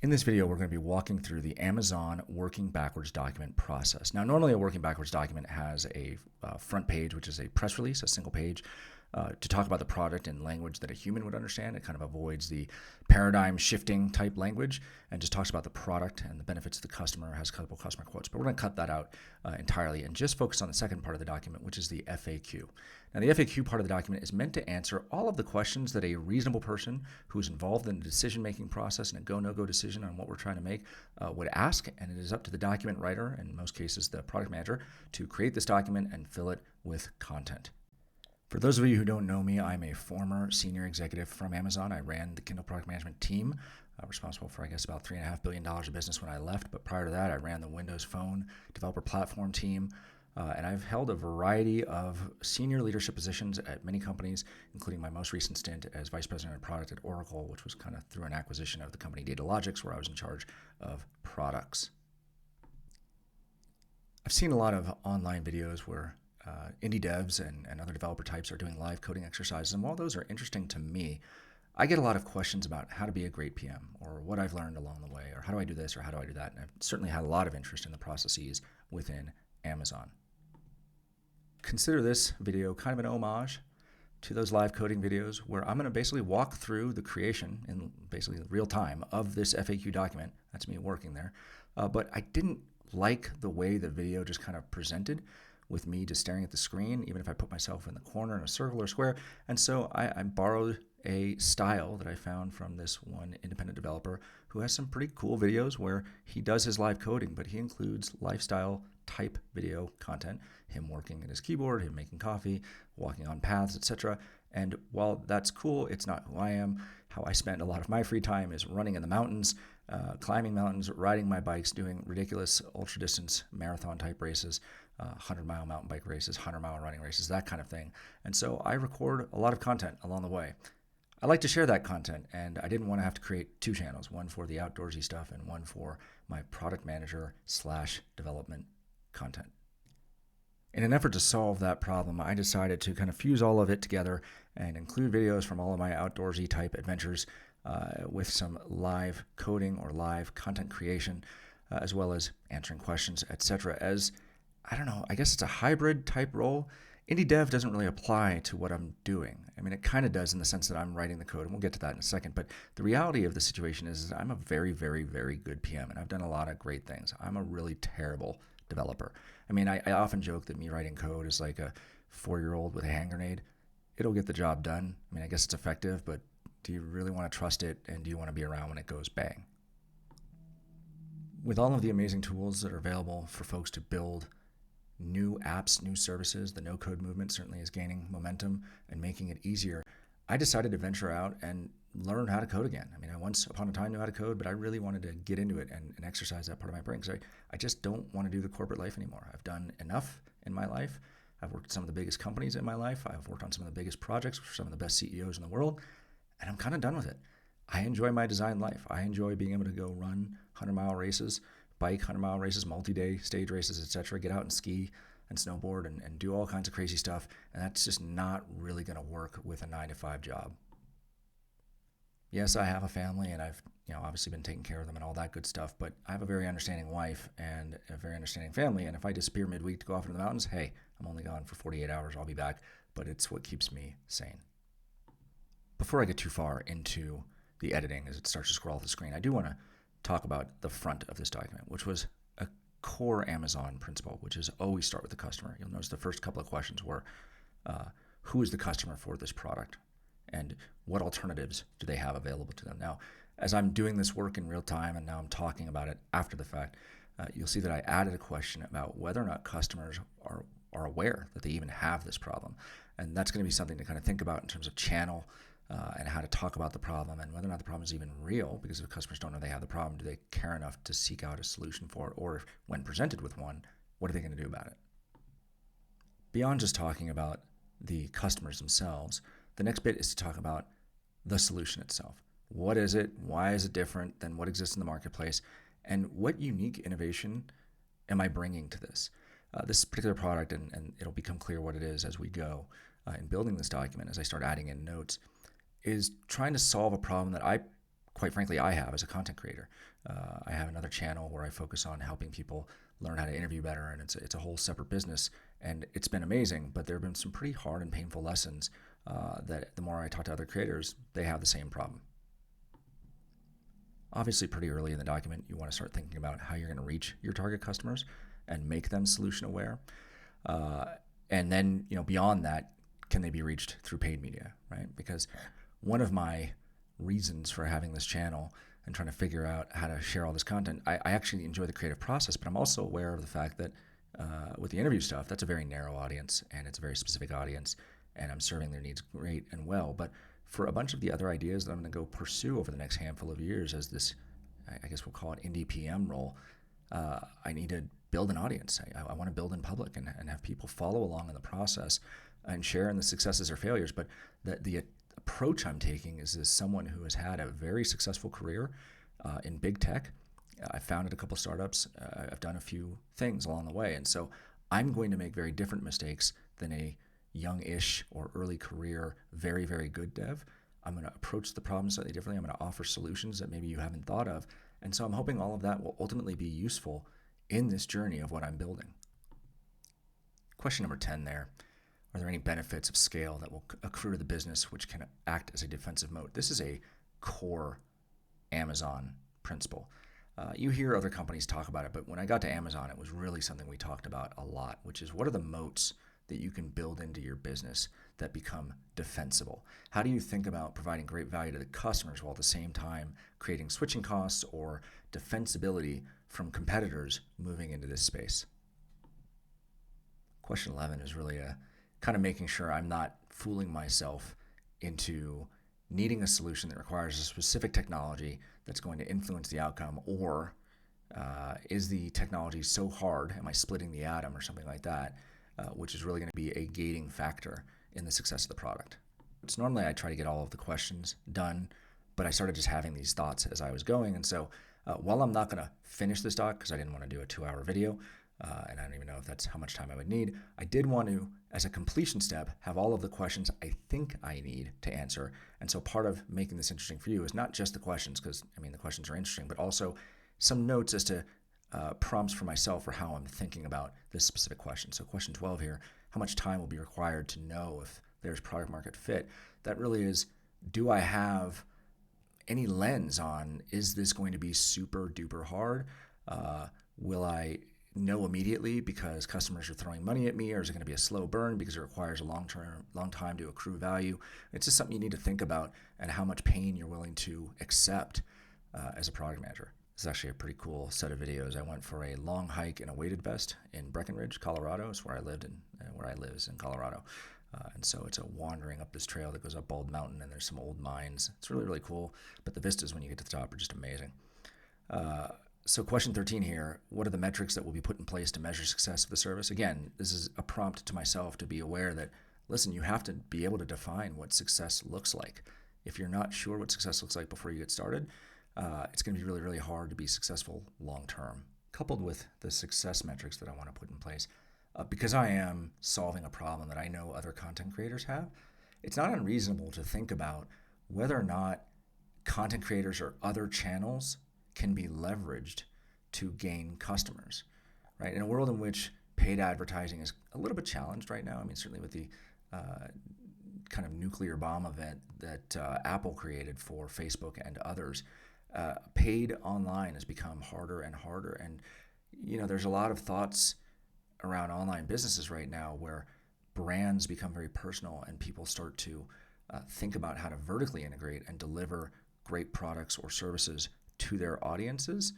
In this video, we're going to be walking through the Amazon working backwards document process. Now, normally a working backwards document has a front page, which is a press release, a single page, to talk about the product in language that a human would understand. It kind of avoids the paradigm shifting type language and just talks about the product and the benefits to the customer, has a couple customer quotes. But we're going to cut that out entirely and just focus on the second part of the document, which is the FAQ. Now, the FAQ part of the document is meant to answer all of the questions that a reasonable person who's involved in the decision-making process and a go, no-go decision on what we're trying to make would ask, and it is up to the document writer, in most cases the product manager, to create this document and fill it with content. For those of you who don't know me, I'm a former senior executive from Amazon. I ran the Kindle product management team, responsible for, I guess, about $3.5 billion of business when I left. But prior to that, I ran the Windows Phone developer platform team. And I've held a variety of senior leadership positions at many companies, including my most recent stint as vice president of product at Oracle, which was kind of through an acquisition of the company Datalogics, where I was in charge of products. I've seen a lot of online videos where indie devs and other developer types are doing live coding exercises. And while those are interesting to me, I get a lot of questions about how to be a great PM or what I've learned along the way, or how do I do this or how do I do that. And I've certainly had a lot of interest in the processes within Amazon. Consider this video kind of an homage to those live coding videos where I'm going to basically walk through the creation in basically real time of this FAQ document. That's me working there. But I didn't like the way the video just kind of presented, with me just staring at the screen, even if I put myself in the corner in a circle or square. And so I borrowed a style that I found from this one independent developer who has some pretty cool videos where he does his live coding, but he includes lifestyle type video content, him working at his keyboard, him making coffee, walking on paths, etc. And while that's cool, it's not who I am. How I spend a lot of my free time is running in the mountains, climbing mountains, riding my bikes, doing ridiculous ultra distance marathon type races, 100-mile mountain bike races, 100-mile running races, that kind of thing. And so I record a lot of content along the way. I like to share that content, and I didn't want to have to create two channels, one for the outdoorsy stuff and one for my product manager / development content. In an effort to solve that problem, I decided to kind of fuse all of it together and include videos from all of my outdoorsy type adventures with some live coding or live content creation, as well as answering questions, etc. As, I don't know, I guess it's a hybrid type role. Indie dev doesn't really apply to what I'm doing. I mean, it kind of does in the sense that I'm writing the code, and we'll get to that in a second. But the reality of the situation is I'm a very, very, very good PM, and I've done a lot of great things. I'm a really terrible developer. I mean, I often joke that me writing code is like a 4-year-old with a hand grenade. It'll get the job done. I mean, I guess it's effective, but do you really want to trust it, and do you want to be around when it goes bang? With all of the amazing tools that are available for folks to build new apps, new services, the no-code movement certainly is gaining momentum and making it easier. I decided to venture out and learn how to code again. I mean, I once upon a time knew how to code, but I really wanted to get into it and exercise that part of my brain because I just don't want to do the corporate life anymore. I've done enough in my life. I've worked at some of the biggest companies in my life. I've worked on some of the biggest projects for some of the best CEOs in the world, and I'm kind of done with it. I enjoy my design life. I enjoy being able to go run 100-mile races, bike 100-mile races, multi-day stage races, etc., get out and ski and snowboard and do all kinds of crazy stuff. And that's just not really going to work with a 9-to-5 job. Yes, I have a family, and I've obviously been taking care of them and all that good stuff, but I have a very understanding wife and a very understanding family. And if I disappear midweek to go off into the mountains, hey, I'm only gone for 48 hours. I'll be back, but it's what keeps me sane. Before I get too far into the editing as it starts to scroll off the screen, I do want to talk about the front of this document, which was a core Amazon principle, which is always start with the customer. You'll notice the first couple of questions were, who is the customer for this product? And what alternatives do they have available to them? Now, as I'm doing this work in real time and now I'm talking about it after the fact, you'll see that I added a question about whether or not customers are aware that they even have this problem. And that's going to be something to kind of think about in terms of channel and how to talk about the problem and whether or not the problem is even real, because if customers don't know they have the problem, do they care enough to seek out a solution for it? Or if, when presented with one, what are they going to do about it? Beyond just talking about the customers themselves, the next bit is to talk about the solution itself. What is it? Why is it different than what exists in the marketplace? And what unique innovation am I bringing to this? This particular product, and it'll become clear what it is as we go in building this document, as I start adding in notes, is trying to solve a problem that I quite frankly, I have as a content creator. I have another channel where I focus on helping people learn how to interview better, and it's a whole separate business, and it's been amazing. But there have been some pretty hard and painful lessons that the more I talk to other creators, they have the same problem. Obviously, pretty early in the document, you want to start thinking about how you're going to reach your target customers and make them solution aware. And then, beyond that, can they be reached through paid media, right? Because one of my reasons for having this channel and trying to figure out how to share all this content, I actually enjoy the creative process, but I'm also aware of the fact that with the interview stuff, that's a very narrow audience and it's a very specific audience, and I'm serving their needs great and well. But for a bunch of the other ideas that I'm going to go pursue over the next handful of years as this, I guess we'll call it indie PM role, I need to build an audience. I want to build in public and have people follow along in the process and share in the successes or failures. But the approach I'm taking is as someone who has had a very successful career in big tech. I founded a couple startups. I've done a few things along the way. And so I'm going to make very different mistakes than a young-ish or early career, very, very good dev. I'm going to approach the problem slightly differently. I'm going to offer solutions that maybe you haven't thought of. And so I'm hoping all of that will ultimately be useful in this journey of what I'm building. Question number 10 there. Are there any benefits of scale that will accrue to the business which can act as a defensive moat? This is a core Amazon principle. You hear other companies talk about it, but when I got to Amazon, it was really something we talked about a lot, which is what are the moats that you can build into your business that become defensible? How do you think about providing great value to the customers while at the same time creating switching costs or defensibility from competitors moving into this space? Question 11 is really a kind of making sure I'm not fooling myself into needing a solution that requires a specific technology that's going to influence the outcome, or is the technology so hard, am I splitting the atom or something like that, which is really going to be a gating factor in the success of the product. So normally I try to get all of the questions done, but I started just having these thoughts as I was going. And so while I'm not going to finish this doc because I didn't want to do a 2-hour video, and I don't even know if that's how much time I would need, I did want to, as a completion step, have all of the questions I think I need to answer. And so part of making this interesting for you is not just the questions, because the questions are interesting, but also some notes as to prompts for myself for how I'm thinking about this specific question. So question 12 here, how much time will be required to know if there's product market fit? That really is, do I have any lens on, is this going to be super duper hard? Will I know immediately because customers are throwing money at me, or is it going to be a slow burn because it requires a long time to accrue value? It's just something you need to think about, and how much pain you're willing to accept as a product manager. This is actually a pretty cool set of videos. I went for a long hike in a weighted vest in Breckenridge, Colorado. It's where I lived and where I live is in Colorado. And so it's a wandering up this trail that goes up Bald Mountain, and there's some old mines. It's really, really cool. But the vistas when you get to the top are just amazing. So question 13 here, what are the metrics that will be put in place to measure success of the service? Again, this is a prompt to myself to be aware that, listen, you have to be able to define what success looks like. If you're not sure what success looks like before you get started, it's going to be really, really hard to be successful long term. Coupled with the success metrics that I want to put in place, because I am solving a problem that I know other content creators have, it's not unreasonable to think about whether or not content creators or other channels can be leveraged to gain customers, right? In a world in which paid advertising is a little bit challenged right now, certainly with the kind of nuclear bomb event that Apple created for Facebook and others, paid online has become harder and harder. And, there's a lot of thoughts around online businesses right now where brands become very personal and people start to think about how to vertically integrate and deliver great products or services to their audiences.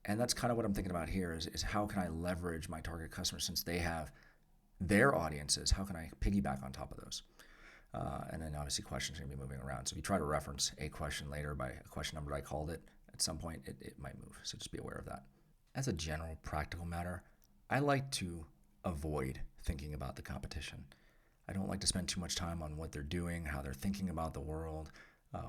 And that's kind of what I'm thinking about here is how can I leverage my target customers since they have their audiences? How can I piggyback on top of those? And then obviously questions are going to be moving around. So if you try to reference a question later by a question number I called it, at some point it might move. So just be aware of that. As a general practical matter, I like to avoid thinking about the competition. I don't like to spend too much time on what they're doing, how they're thinking about the world,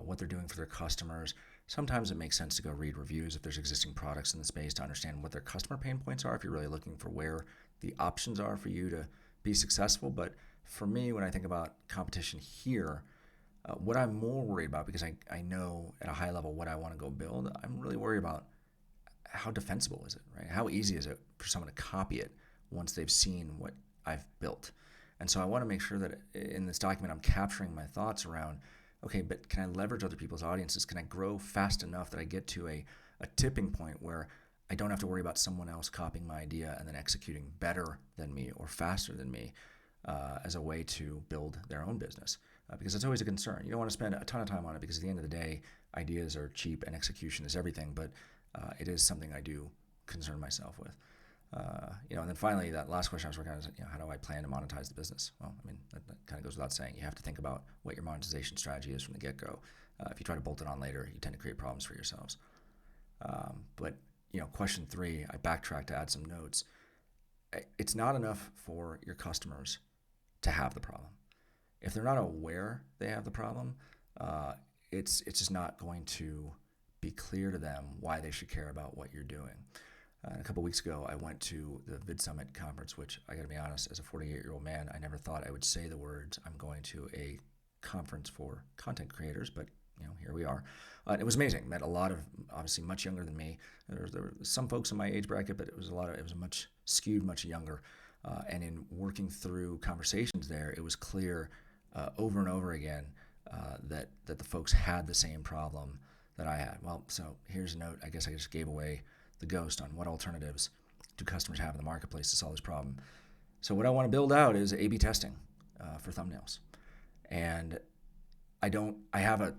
what they're doing for their customers. Sometimes it makes sense to go read reviews if there's existing products in the space to understand what their customer pain points are if you're really looking for where the options are for you to be successful. But for me, when I think about competition here, What I'm more worried about, because I know at a high level what I want to go build, I'm really worried about how defensible is it, right? How easy is it for someone to copy it once they've seen what I've built? And so I want to make sure that in this document I'm capturing my thoughts around, okay, but can I leverage other people's audiences? Can I grow fast enough that I get to a tipping point where I don't have to worry about someone else copying my idea and then executing better than me or faster than me as a way to build their own business? Because it's always a concern. You don't want to spend a ton of time on it because at the end of the day, ideas are cheap and execution is everything. But it is something I do concern myself with. And then finally, that last question I was working on is, how do I plan to monetize the business? Well, I mean, that kind of goes without saying. You have to think about what your monetization strategy is from the get-go. If you try to bolt it on later, you tend to create problems for yourselves. But question 3, I backtracked to add some notes. It's not enough for your customers to have the problem. If they're not aware they have the problem, it's just not going to be clear to them why they should care about what you're doing. And a couple weeks ago, I went to the Vid Summit conference, which I got to be honest, as a 48-year-old man, I never thought I would say the words, I'm going to a conference for content creators, but here we are. It was amazing. Met a lot of, obviously, much younger than me. There were some folks in my age bracket, but it was much skewed, much younger. And in working through conversations there, it was clear over and over again that the folks had the same problem that I had. Well, so here's a note. I guess I just gave away the ghost on what alternatives do customers have in the marketplace to solve this problem. So what I want to build out is A/B testing for thumbnails, and I have a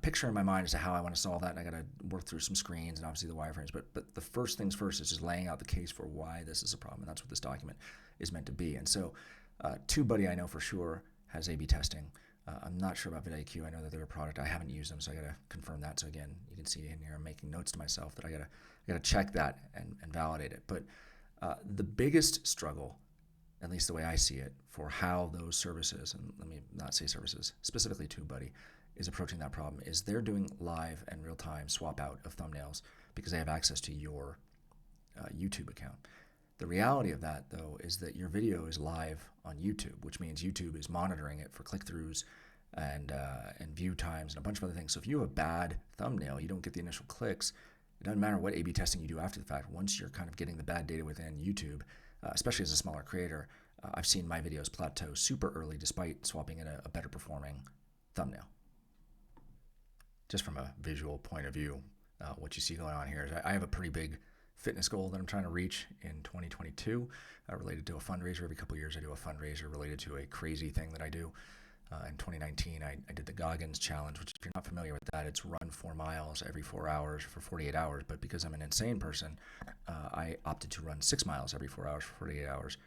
picture in my mind as to how I want to solve that, and I got to work through some screens and obviously the wireframes. But the first things first is just laying out the case for why this is a problem, and that's what this document is meant to be. And so, TubeBuddy I know for sure has A/B testing. I'm not sure about vidIQ. I know that they're a product. I haven't used them, so I got to confirm that. So again, you can see in here I'm making notes to myself that I gotta check that and validate it. But the biggest struggle, at least the way I see it, for how those services, and let me not say services, specifically TubeBuddy, is approaching that problem is they're doing live and real-time swap out of thumbnails because they have access to your YouTube account. The reality of that, though, is that your video is live on YouTube, which means YouTube is monitoring it for click-throughs and view times and a bunch of other things. So if you have a bad thumbnail, you don't get the initial clicks, it doesn't matter what A/B testing you do after the fact. Once you're kind of getting the bad data within YouTube, especially as a smaller creator, I've seen my videos plateau super early despite swapping in a better performing thumbnail. Just from a visual point of view, what you see going on here is I have a pretty big fitness goal that I'm trying to reach in 2022 related to a fundraiser. Every couple of years I do a fundraiser related to a crazy thing that I do. In 2019, I did the Goggins Challenge, which if you're not familiar with that, it's run 4 miles every 4 hours for 48 hours. But because I'm an insane person, I opted to run 6 miles every 4 hours for 48 hours.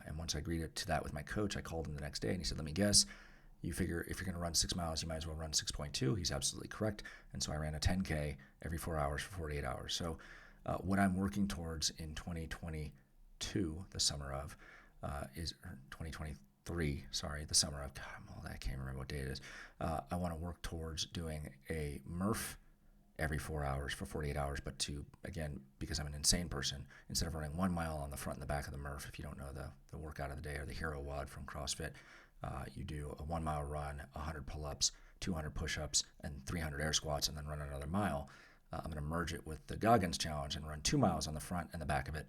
And once I agreed to that with my coach, I called him the next day and he said, let me guess, you figure if you're going to run 6 miles, you might as well run 6.2. He's absolutely correct. And so I ran a 10K every 4 hours for 48 hours. So what I'm working towards in 2022, the summer of, is 2023, sorry, the summer of, God, I can't remember what day it is. I want to work towards doing a Murph every 4 hours for 48 hours, but to, again, because I'm an insane person, instead of running 1 mile on the front and the back of the Murph, if you don't know the workout of the day or the Hero WOD from CrossFit, you do a 1 mile run, 100 pull-ups, 200 push-ups, and 300 air squats, and then run another mile. I'm going to merge it with the Goggins Challenge and run 2 miles on the front and the back of it.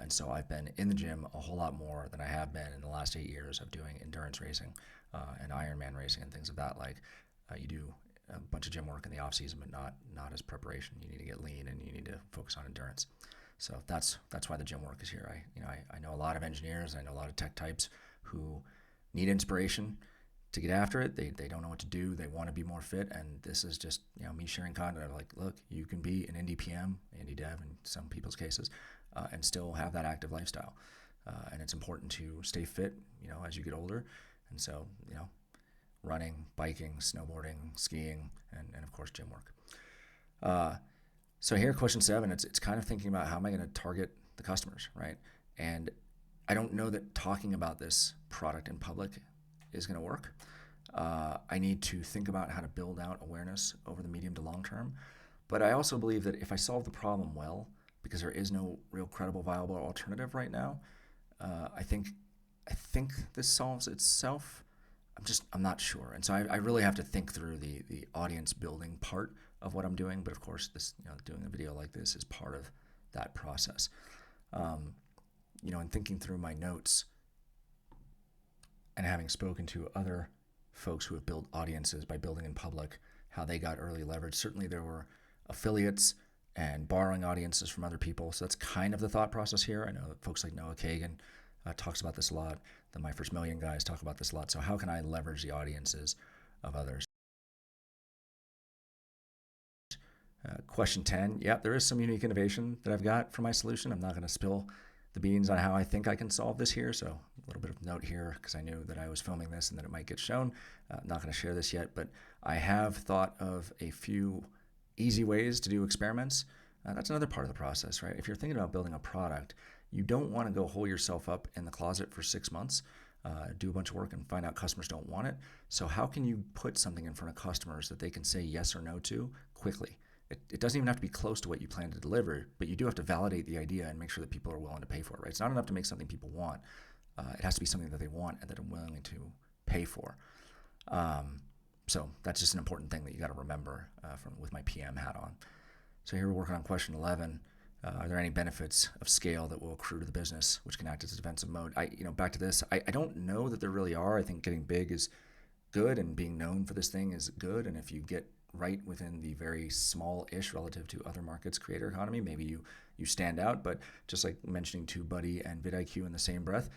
And so I've been in the gym a whole lot more than I have been in the last 8 years of doing endurance racing and Ironman racing and things of that. Like you do a bunch of gym work in the off season, but not as preparation. You need to get lean and you need to focus on endurance. So that's why the gym work is here. I know a lot of engineers. I know a lot of tech types who need inspiration to get after it. They don't know what to do. They want to be more fit. And this is just me sharing content of like, look, you can be an indie PM, indie dev in some people's cases, and still have that active lifestyle. And it's important to stay fit, as you get older. And so, running, biking, snowboarding, skiing, and of course, gym work. So here, question 7, it's kind of thinking about how am I going to target the customers, right? And I don't know that talking about this product in public is going to work. I need to think about how to build out awareness over the medium to long term. But I also believe that if I solve the problem well, because there is no real credible, viable alternative right now, I think this solves itself. I'm not sure. And so I really have to think through the audience building part of what I'm doing. But of course, this, doing a video like this is part of that process. Um, and thinking through my notes and having spoken to other folks who have built audiences by building in public, how they got early leverage. Certainly there were affiliates and borrowing audiences from other people. So that's kind of the thought process here. I know folks like Noah Kagan talks about this a lot. The My First Million guys talk about this a lot. So how can I leverage the audiences of others? Question 10. Yep, there is some unique innovation that I've got for my solution. I'm not going to spill the beans on how I think I can solve this here. So a little bit of note here because I knew that I was filming this and that it might get shown. I'm not going to share this yet, but I have thought of a few easy ways to do experiments. That's another part of the process, right? If you're thinking about building a product, you don't want to go hole yourself up in the closet for 6 months, do a bunch of work and find out customers don't want it. So how can you put something in front of customers that they can say yes or no to quickly? It doesn't even have to be close to what you plan to deliver, but you do have to validate the idea and make sure that people are willing to pay for it, right? It's not enough to make something people want. It has to be something that they want and that are willing to pay for. So that's just an important thing that you got to remember with my PM hat on. So here we're working on question 11. Are there any benefits of scale that will accrue to the business, which can act as a defensive mode? Back to this, I don't know that there really are. I think getting big is good and being known for this thing is good. And if you get right within the very small-ish relative to other markets creator economy, maybe you stand out. But just like mentioning TubeBuddy and vidIQ in the same breath,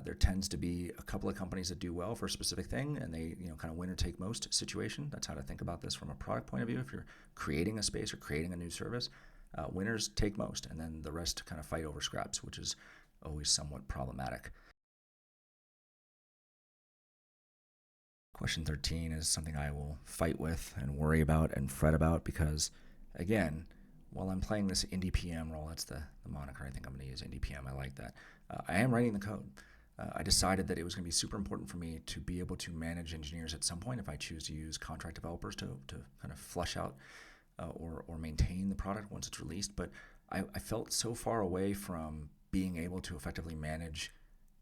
there tends to be a couple of companies that do well for a specific thing, and they kind of winner take most situation. That's how to think about this from a product point of view. If you're creating a space or creating a new service, winners take most, and then the rest kind of fight over scraps, which is always somewhat problematic. Question 13 is something I will fight with and worry about and fret about because, again, while I'm playing this indie PM role, that's the moniker I think I'm going to use, indie PM. I like that. I am writing the code. I decided that it was going to be super important for me to be able to manage engineers at some point if I choose to use contract developers to kind of flush out or maintain the product once it's released. But I felt so far away from being able to effectively manage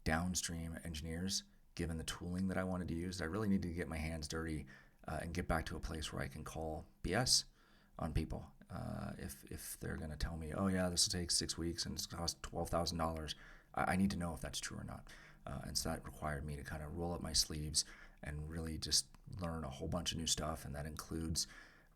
downstream engineers given the tooling that I wanted to use, that I really needed to get my hands dirty and get back to a place where I can call BS on people. If they're going to tell me, oh yeah, this will take 6 weeks and it's cost $12,000, I need to know if that's true or not. And so that required me to kind of roll up my sleeves and really just learn a whole bunch of new stuff. And that includes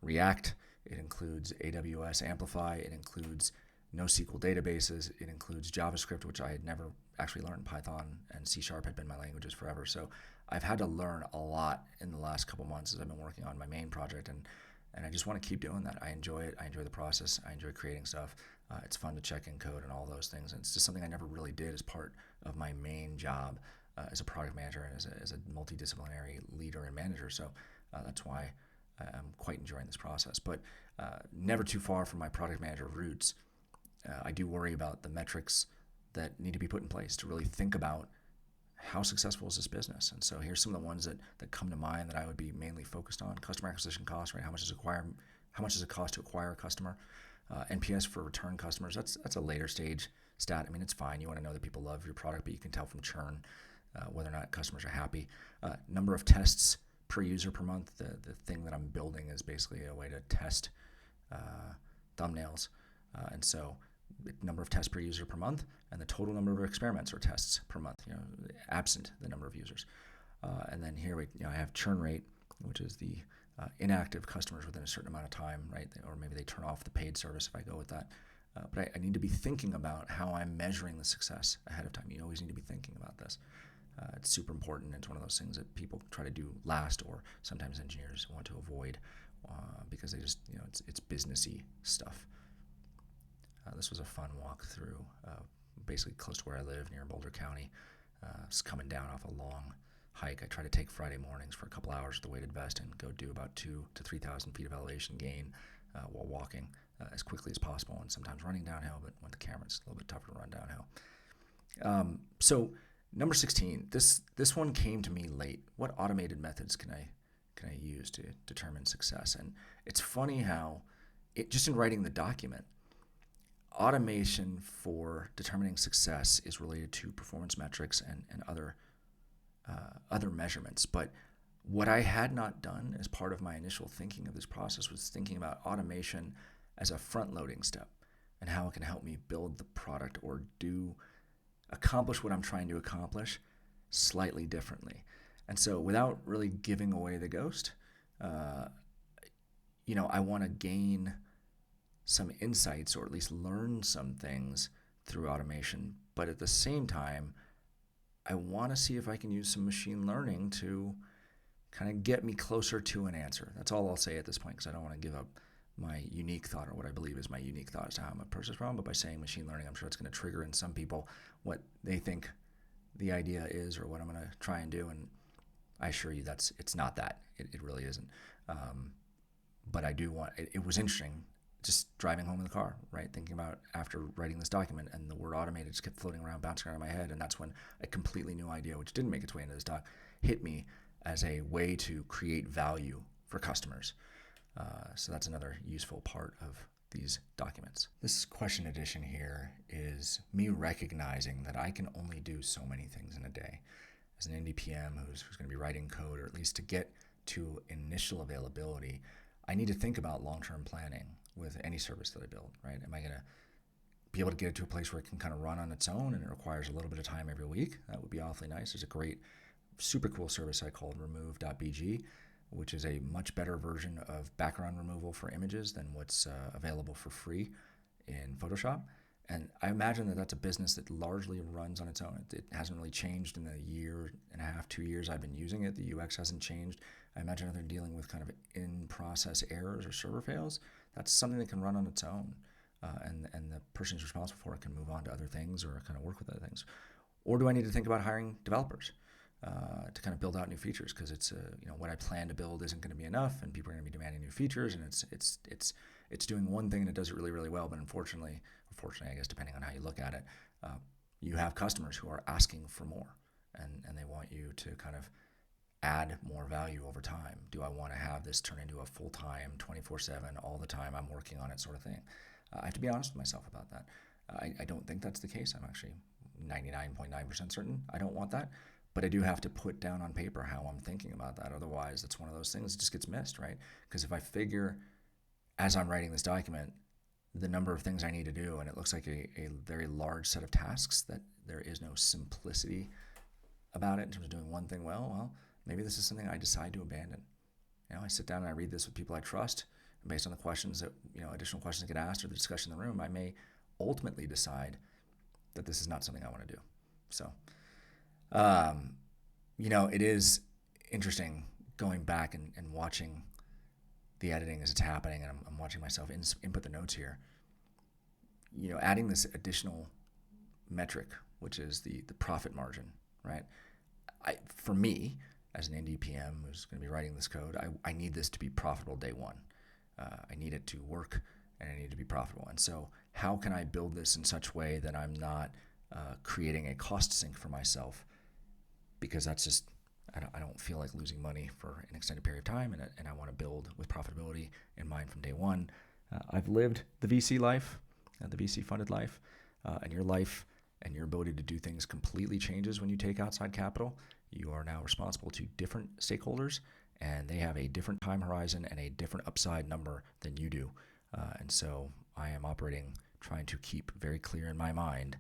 React, it includes AWS Amplify, it includes NoSQL databases, it includes JavaScript, which I had never actually learned. Python and C# had been my languages forever. So I've had to learn a lot in the last couple months as I've been working on my main project, and I just want to keep doing that. I enjoy it. I enjoy the process. I enjoy creating stuff. It's fun to check in code and all those things. And it's just something I never really did as part of my main job as a product manager and as a multidisciplinary leader and manager. So that's why I'm quite enjoying this process. But never too far from my product manager roots. I do worry about the metrics that need to be put in place to really think about how successful is this business. And so here's some of the ones that come to mind that I would be mainly focused on. Customer acquisition cost, right? How much does it cost to acquire a customer? NPS for return customers, that's a later stage stat. I mean, it's fine. You want to know that people love your product, but you can tell from churn whether or not customers are happy. Number of tests per user per month. The thing that I'm building is basically a way to test thumbnails. And so the number of tests per user per month and the total number of experiments or tests per month, absent the number of users. And then here I have churn rate, which is the inactive customers within a certain amount of time, right? Or maybe they turn off the paid service if I go with that. But I need to be thinking about how I'm measuring the success ahead of time. You always need to be thinking about this. It's super important. It's one of those things that people try to do last, or sometimes engineers want to avoid because they just, it's businessy stuff. This was a fun walk through, basically close to where I live, near Boulder County. It's coming down off a long hike. I try to take Friday mornings for a couple hours with the weighted vest and go do about 2,000 to 3,000 feet of elevation gain while walking as quickly as possible, and sometimes running downhill, but with the camera it's a little bit tougher to run downhill. So number 16, this one came to me late. What automated methods can I use to determine success? And it's funny how just in writing the document, automation for determining success is related to performance metrics and other other measurements. But what I had not done as part of my initial thinking of this process was thinking about automation as a front-loading step and how it can help me build the product or accomplish what I'm trying to accomplish slightly differently. And so without really giving away the ghost, I want to gain some insights or at least learn some things through automation. But at the same time, I want to see if I can use some machine learning to kind of get me closer to an answer. That's all I'll say at this point, because I don't want to give up my unique thought or what I believe is my unique thought as to how I'm approach this problem. But by saying machine learning, I'm sure it's going to trigger in some people what they think the idea is or what I'm going to try and do. And I assure you it's not that. It really isn't. But I do want, it was interesting just driving home in the car, right? Thinking about after writing this document, and the word automated just kept floating around, bouncing around in my head. And that's when a completely new idea, which didn't make its way into this doc, hit me as a way to create value for customers. So that's another useful part of these documents. This question edition here is me recognizing that I can only do so many things in a day. As an indie PM who's going to be writing code, or at least to get to initial availability, I need to think about long-term planning with any service that I build, right? Am I going to be able to get it to a place where it can kind of run on its own and it requires a little bit of time every week? That would be awfully nice. There's a great, super cool service I called remove.bg, which is a much better version of background removal for images than what's available for free in Photoshop. And I imagine that that's a business that largely runs on its own. It hasn't really changed in the year and a half, 2 years I've been using it. The UX hasn't changed. I imagine if they're dealing with kind of in-process errors or server fails, that's something that can run on its own. And the person who's responsible for it can move on to other things or kind of work with other things. Or do I need to think about hiring developers to kind of build out new features? Because it's what I plan to build isn't going to be enough, and people are going to be demanding new features, and it's doing one thing and it does it really, really well. But unfortunately, I guess depending on how you look at it, you have customers who are asking for more, and they want you to kind of add more value over time. Do I want to have this turn into a full-time, 24/7, all the time I'm working on it sort of thing? I have to be honest with myself about that. I don't think that's the case. I'm actually 99.9% certain I don't want that. But I do have to put down on paper how I'm thinking about that. Otherwise, it's one of those things that just gets missed, right? Because if I figure, as I'm writing this document, the number of things I need to do, and it looks like a very large set of tasks, that there is no simplicity about it in terms of doing one thing well, maybe this is something I decide to abandon. I sit down and I read this with people I trust, and based on the questions that, additional questions that get asked or the discussion in the room, I may ultimately decide that this is not something I want to do. So, it is interesting going back and watching the editing as it's happening, and I'm watching myself input the notes here. Adding this additional metric, which is the profit margin, right? For me, as an indie PM who's going to be writing this code, I need this to be profitable day one. I need it to work, and I need it to be profitable. And so how can I build this in such a way that I'm not creating a cost sink for myself? Because that's just, I don't feel like losing money for an extended period of time, and I want to build with profitability in mind from day one. I've lived the VC life, the VC funded life, and your life and your ability to do things completely changes when you take outside capital. You are now responsible to different stakeholders, and they have a different time horizon and a different upside number than you do. And so I am trying to keep very clear in my mind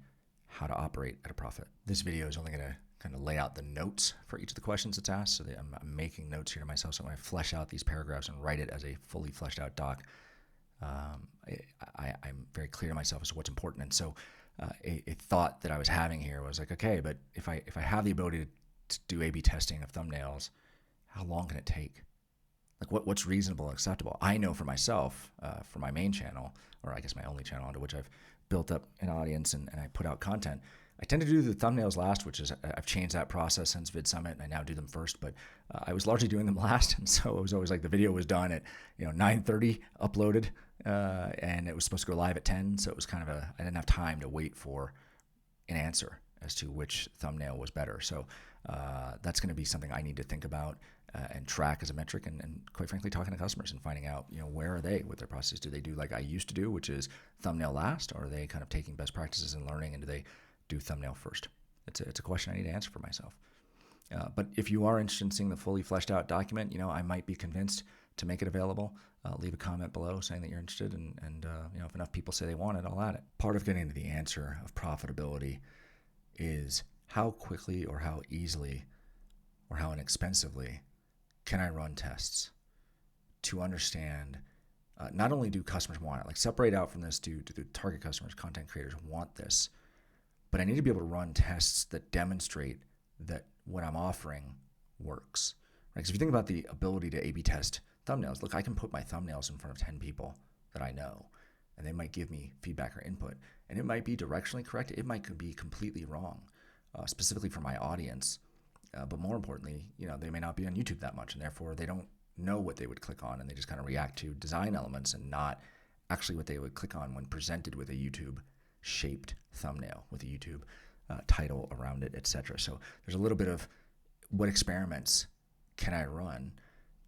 how to operate at a profit. This video is only going to kind of lay out the notes for each of the questions that's asked, so that I'm making notes here to myself. So when I flesh out these paragraphs and write it as a fully fleshed out doc, I'm very clear to myself as to what's important. And so a thought that I was having here was like, okay, but if I have the ability to do A/B testing of thumbnails, how long can it take? Like what's reasonable and acceptable? I know for myself, for my main channel, or I guess my only channel onto which I've built up an audience and I put out content, I tend to do the thumbnails last, which is, I've changed that process since VidSummit, and I now do them first, but I was largely doing them last, and so it was always like the video was done at 9:30, uploaded, and it was supposed to go live at 10, so it was kind of I didn't have time to wait for an answer as to which thumbnail was better. So that's going to be something I need to think about and track as a metric, and quite frankly, talking to customers and finding out, where are they with their process? Do they do like I used to do, which is thumbnail last, or are they kind of taking best practices and learning, and do they do thumbnail first? It's a question I need to answer for myself. But if you are interested in seeing the fully fleshed out document, I might be convinced to make it available. Leave a comment below saying that you're interested, and if enough people say they want it, I'll add it. Part of getting to the answer of profitability is how quickly or how easily or how inexpensively can I run tests to understand not only do customers want it, like separate out from this, do the target customers, content creators want this, but I need to be able to run tests that demonstrate that what I'm offering works. Right? Because if you think about the ability to A/B test thumbnails, look, I can put my thumbnails in front of 10 people that I know, and they might give me feedback or input, and it might be directionally correct. It might be completely wrong, specifically for my audience. But more importantly, they may not be on YouTube that much, and therefore they don't know what they would click on, and they just kind of react to design elements and not actually what they would click on when presented with a YouTube shaped thumbnail with a YouTube title around it, etc. So there's a little bit of what experiments can I run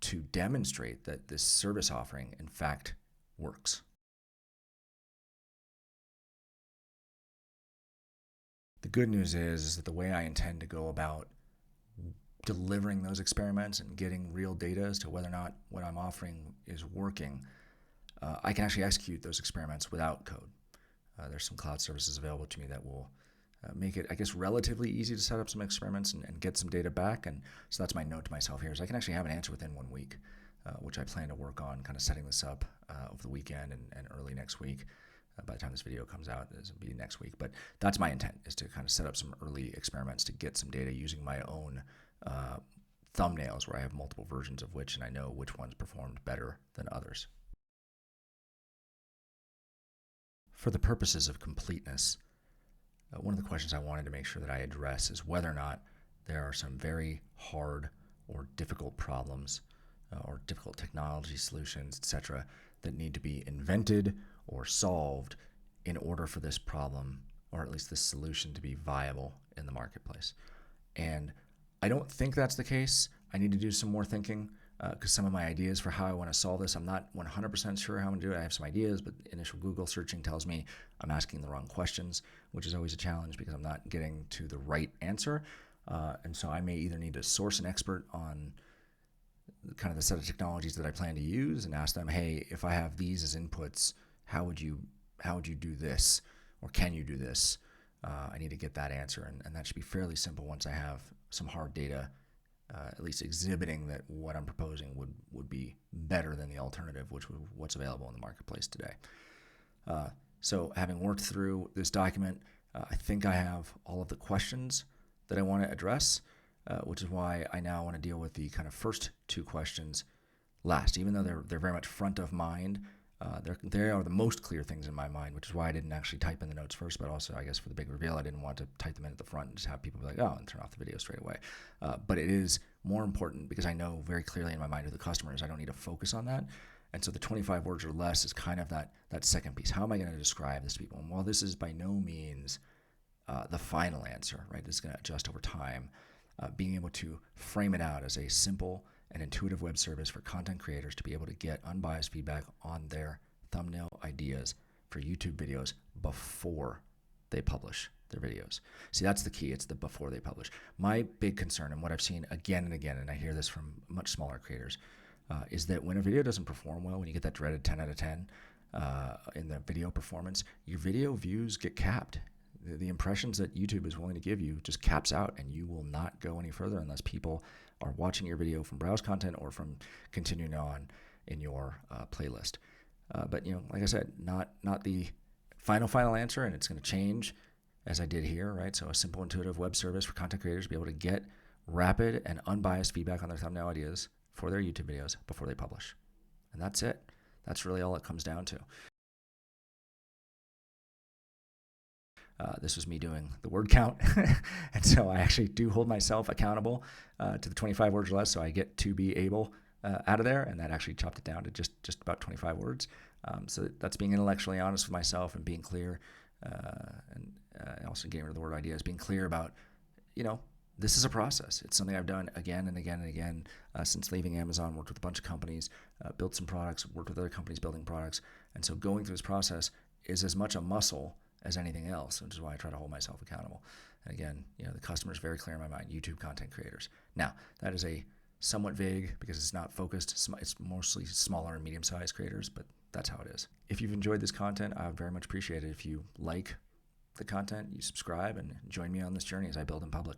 to demonstrate that this service offering in fact works. The good news is that the way I intend to go about delivering those experiments and getting real data as to whether or not what I'm offering is working, I can actually execute those experiments without code. There's some cloud services available to me that will make it, I guess, relatively easy to set up some experiments and get some data back. And so that's my note to myself here, is I can actually have an answer within 1 week, which I plan to work on kind of setting this up over the weekend and early next week. By the time this video comes out, this will be next week. But that's my intent, is to kind of set up some early experiments to get some data using my own thumbnails, where I have multiple versions of which, and I know which ones performed better than others. For the purposes of completeness, one of the questions I wanted to make sure that I address is whether or not there are some very hard or difficult problems or difficult technology solutions, etc., that need to be invented or solved in order for this problem, or at least this solution, to be viable in the marketplace. And I don't think that's the case. I need to do some more thinking because some of my ideas for how I want to solve this, I'm not 100% sure how I'm going to do it. I have some ideas, but initial Google searching tells me I'm asking the wrong questions, which is always a challenge because I'm not getting to the right answer. And so I may either need to source an expert on kind of the set of technologies that I plan to use and ask them, hey, if I have these as inputs, how would you do this, or can you do this? I need to get that answer, and that should be fairly simple once I have some hard data, at least exhibiting that what I'm proposing would be better than the alternative, which was what's available in the marketplace today. So having worked through this document, I think I have all of the questions that I want to address, which is why I now want to deal with the kind of first two questions last, even though they're very much front of mind. They are the most clear things in my mind, which is why I didn't actually type in the notes first, but also, I guess, for the big reveal, I didn't want to type them in at the front and just have people be like, oh, and turn off the video straight away. But it is more important because I know very clearly in my mind who the customer is. I don't need to focus on that. And so the 25 words or less is kind of that second piece. How am I going to describe this to people? And while this is by no means the final answer, right, this is going to adjust over time, being able to frame it out as a simple and intuitive web service for content creators to be able to get unbiased feedback on their thumbnail ideas for YouTube videos before they publish their videos. See, that's the key. It's the before they publish. My big concern, and what I've seen again and again, and I hear this from much smaller creators, is that when a video doesn't perform well, when you get that dreaded 10 out of 10 in the video performance, your video views get capped. The impressions that YouTube is willing to give you just caps out, and you will not go any further unless people are watching your video from browse content or from continuing on in your playlist. But like I said, not the final answer, and it's going to change as I did here, right? So a simple, intuitive web service for content creators to be able to get rapid and unbiased feedback on their thumbnail ideas for their YouTube videos before they publish. And that's it. That's really all it comes down to. This was me doing the word count. And so I actually do hold myself accountable to the 25 words or less. So I get to be able out of there. And that actually chopped it down to just about 25 words. So that's being intellectually honest with myself and being clear, and also getting rid of the word ideas, being clear about, this is a process. It's something I've done again and again and again since leaving Amazon, worked with a bunch of companies, built some products, worked with other companies building products. And so going through this process is as much a muscle as anything else, which is why I try to hold myself accountable. And again, the customer is very clear in my mind: YouTube content creators. Now, that is a somewhat vague because it's not focused. It's mostly smaller and medium-sized creators, but that's how it is. If you've enjoyed this content, I would very much appreciate it if you like the content, you subscribe, and join me on this journey as I build in public.